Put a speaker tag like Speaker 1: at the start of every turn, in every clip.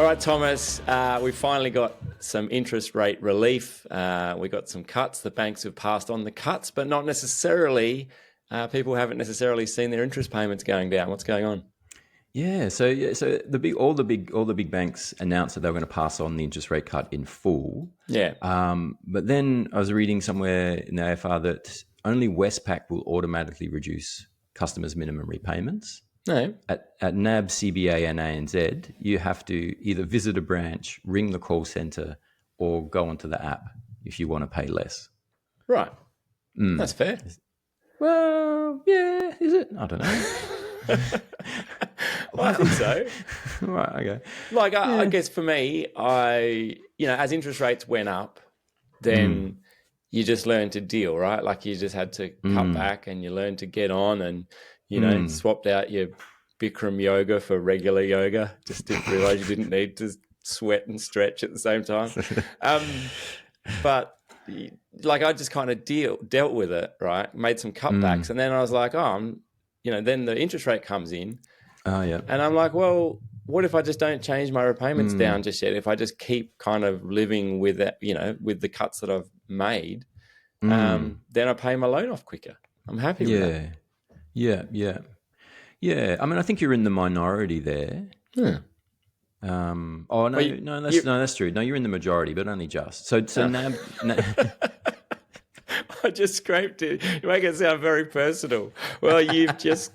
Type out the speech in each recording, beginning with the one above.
Speaker 1: All right, Thomas, we finally got some interest rate relief. We got some cuts. The banks have passed on the cuts, but not necessarily, people haven't necessarily seen their interest payments going down. What's going on?
Speaker 2: So all the big banks announced that they were going to pass on the interest rate cut in full.
Speaker 1: Yeah.
Speaker 2: But then I was reading somewhere in the AFR that only Westpac will automatically reduce customers' minimum repayments.
Speaker 1: No.
Speaker 2: At NAB, CBA, and ANZ, you have to either visit a branch, ring the call centre, or go onto the app if you want to pay less.
Speaker 1: Right. That's fair.
Speaker 2: Well, yeah, is it? I don't know.
Speaker 1: Well, I think so.
Speaker 2: Right, okay.
Speaker 1: Like, I guess for me, as interest rates went up, then you just learned to deal, right? Like you just had to cut back and you learned to get on and, swapped out your Bikram yoga for regular yoga. Just didn't realize you didn't need to sweat and stretch at the same time. But like I just kind of dealt with it, right? Made some cutbacks. And then I was like, then the interest rate comes in.
Speaker 2: Oh, yeah.
Speaker 1: And I'm like, well, what if I just don't change my repayments down just yet? If I just keep kind of living with that, with the cuts that I've made, then I pay my loan off quicker. I'm happy with that.
Speaker 2: Yeah. I mean, I think you're in the minority there.
Speaker 1: Yeah.
Speaker 2: That's true. No, you're in the majority, but only just. So NAB.
Speaker 1: I just scraped it. You make it sound very personal. Well, you've just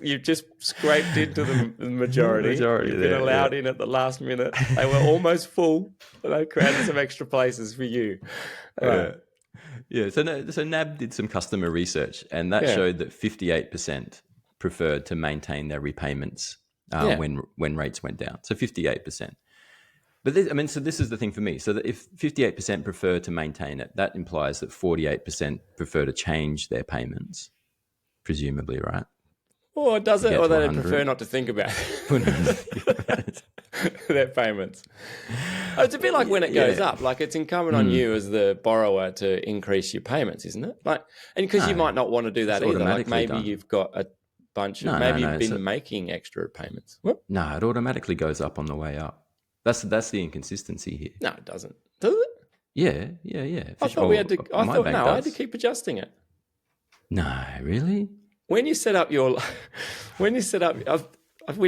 Speaker 1: scraped into the majority. You've been allowed in at the last minute. They were almost full, but I created some extra places for you.
Speaker 2: So NAB did some customer research, and that showed that 58% preferred to maintain their repayments when rates went down. So 58%. But this is the thing for me. So that if 58% prefer to maintain it, that implies that 48% prefer to change their payments, presumably, right?
Speaker 1: Or does it? Or they prefer not to think about it. Their payments. It's a bit like when it goes up. Like it's incumbent on you as the borrower to increase your payments, isn't it? Like, and because you might not want to do that either. Like maybe you've got a bunch of you've been making extra payments. What?
Speaker 2: No, it automatically goes up on the way up. That's the inconsistency here.
Speaker 1: No, it doesn't. Does it?
Speaker 2: Yeah.
Speaker 1: I thought we had to. I had to keep adjusting it.
Speaker 2: No, really.
Speaker 1: When you set up we're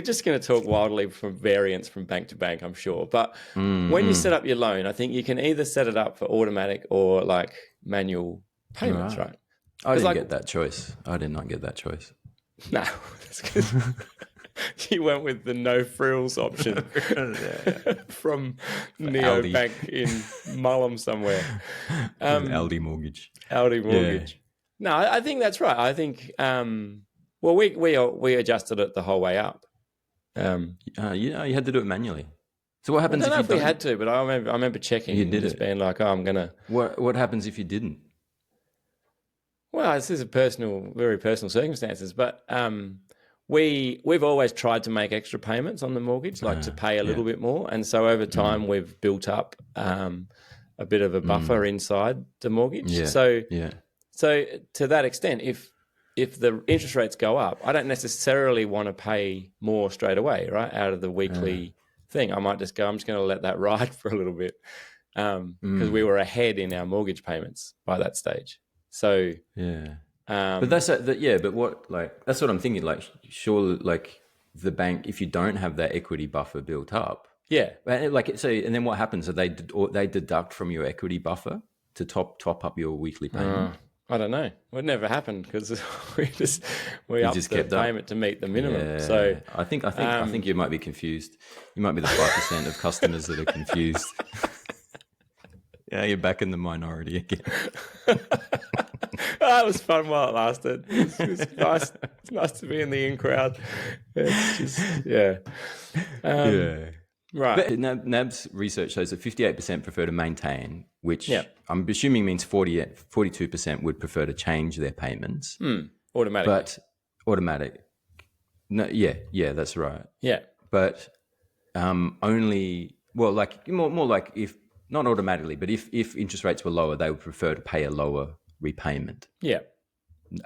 Speaker 1: just going to talk wildly from variance from bank to bank, I'm sure. But when you set up your loan, I think you can either set it up for automatic or like manual payments, right?
Speaker 2: I didn't get that choice. I did not get that choice.
Speaker 1: No, that's because you went with the no frills option from Neobank in Mullum somewhere.
Speaker 2: Aldi Mortgage.
Speaker 1: Yeah. No, I think that's right. I think we adjusted it the whole way up.
Speaker 2: You had to do it manually. So what happens
Speaker 1: I don't know if we had to, but I remember checking. You did just being like, I'm gonna.
Speaker 2: What happens if you didn't?
Speaker 1: Well, this is very personal circumstances, but we've always tried to make extra payments on the mortgage, like to pay a little bit more, and so over time we've built up a bit of a buffer inside the mortgage.
Speaker 2: Yeah.
Speaker 1: So to that extent, if the interest rates go up, I don't necessarily want to pay more straight away, right, out of the weekly thing. I might just go, I'm just going to let that ride for a little bit because we were ahead in our mortgage payments by that stage. So
Speaker 2: but that's but what that's what I'm thinking. Like, surely, like the bank, if you don't have that equity buffer built up, and then what happens? They deduct from your equity buffer to top up your weekly payment.
Speaker 1: I don't know. It never happened because we upped the payment to meet the minimum.
Speaker 2: Yeah.
Speaker 1: So
Speaker 2: I think you might be confused. You might be the 5% of customers that are confused. Yeah, you're back in the minority again.
Speaker 1: That was fun while it lasted. It was nice. It's nice to be in the in crowd. It's just right.
Speaker 2: But NAB's research shows that 58% prefer to maintain, which I'm assuming means 42% would prefer to change their payments.
Speaker 1: Automatic.
Speaker 2: But automatic. No, yeah, that's right.
Speaker 1: Yeah.
Speaker 2: But only, well, like more like if, not automatically, but if interest rates were lower, they would prefer to pay a lower repayment.
Speaker 1: Yeah.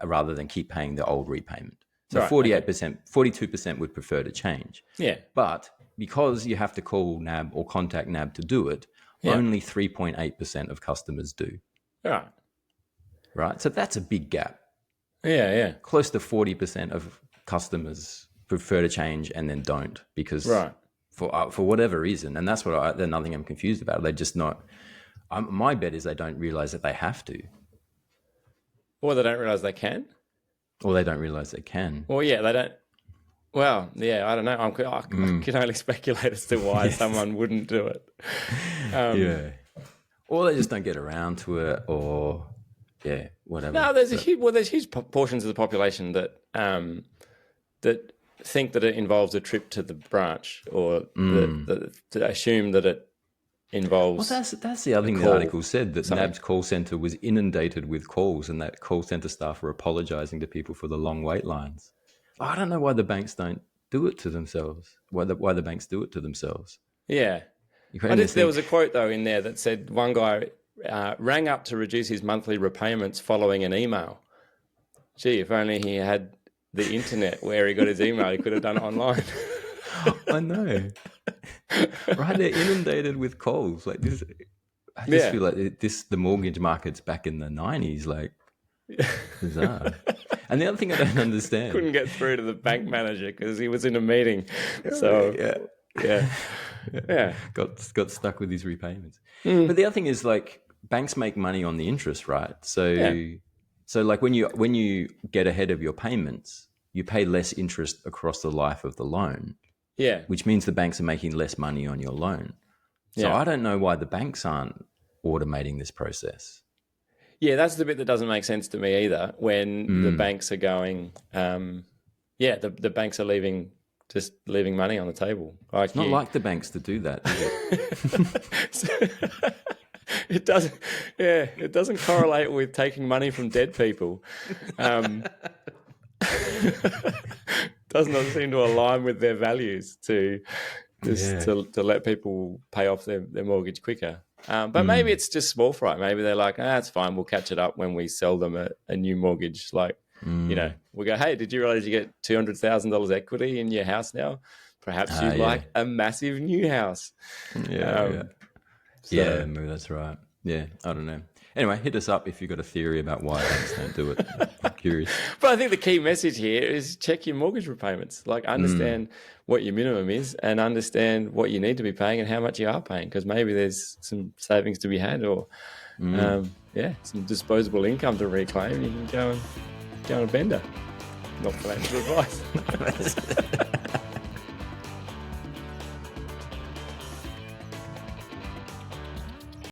Speaker 2: Rather than keep paying the old repayment. So 48%, 42% would prefer to change.
Speaker 1: Yeah.
Speaker 2: But because you have to call NAB or contact NAB to do it, only 3.8% of customers do. Right? So that's a big gap.
Speaker 1: Yeah.
Speaker 2: Close to 40% of customers prefer to change and then don't because for whatever reason. And that's what another thing I'm confused about. They're just not. My bet is they don't realize that they have to.
Speaker 1: Or they don't realize they can.
Speaker 2: Or they don't realize they can.
Speaker 1: Well, yeah, they don't. Well, yeah, I don't know. I can only speculate as to why someone wouldn't do it.
Speaker 2: Or they just don't get around to it, or whatever.
Speaker 1: No, there's huge portions of the population that that think that it involves a trip to the branch, or that assume that it involves.
Speaker 2: Well, that's the other thing the article said, that NAB's call centre was inundated with calls, and that call centre staff were apologising to people for the long wait lines. I don't know why the banks don't do it to themselves. Why the banks do it to themselves?
Speaker 1: Yeah, there was a quote though in there that said one guy rang up to reduce his monthly repayments following an email. Gee, if only he had the internet where he got his email, he could have done it online.
Speaker 2: I know. Right, they're inundated with calls like this. I just feel like the mortgage market's back in the 90s, like bizarre. And the other thing I don't understand,
Speaker 1: couldn't get through to the bank manager because he was in a meeting. So
Speaker 2: got stuck with his repayments. But the other thing is, like, banks make money on the interest, right? So like when you get ahead of your payments, you pay less interest across the life of the loan.
Speaker 1: Yeah.
Speaker 2: Which means the banks are making less money on your loan. So I don't know why the banks aren't automating this process.
Speaker 1: Yeah, that's the bit that doesn't make sense to me either. When the banks are going, the banks are leaving money on the table. Like,
Speaker 2: it's not like the banks to do that, is it?
Speaker 1: It doesn't. Yeah, it doesn't correlate with taking money from dead people. Does not seem to align with their values to let people pay off their mortgage quicker. But maybe it's just small fry. Maybe they're like, it's fine. We'll catch it up when we sell them a new mortgage. Like, we go, hey, did you realize you get $200,000 equity in your house now? Perhaps you'd like a massive new house.
Speaker 2: Maybe that's right. Yeah, I don't know. Anyway, hit us up if you've got a theory about why banks don't do it. I'm curious.
Speaker 1: But I think the key message here is check your mortgage repayments. Like, understand what your minimum is and understand what you need to be paying and how much you are paying, because maybe there's some savings to be had, or some disposable income to reclaim, and you can go on a bender. Not financial advice.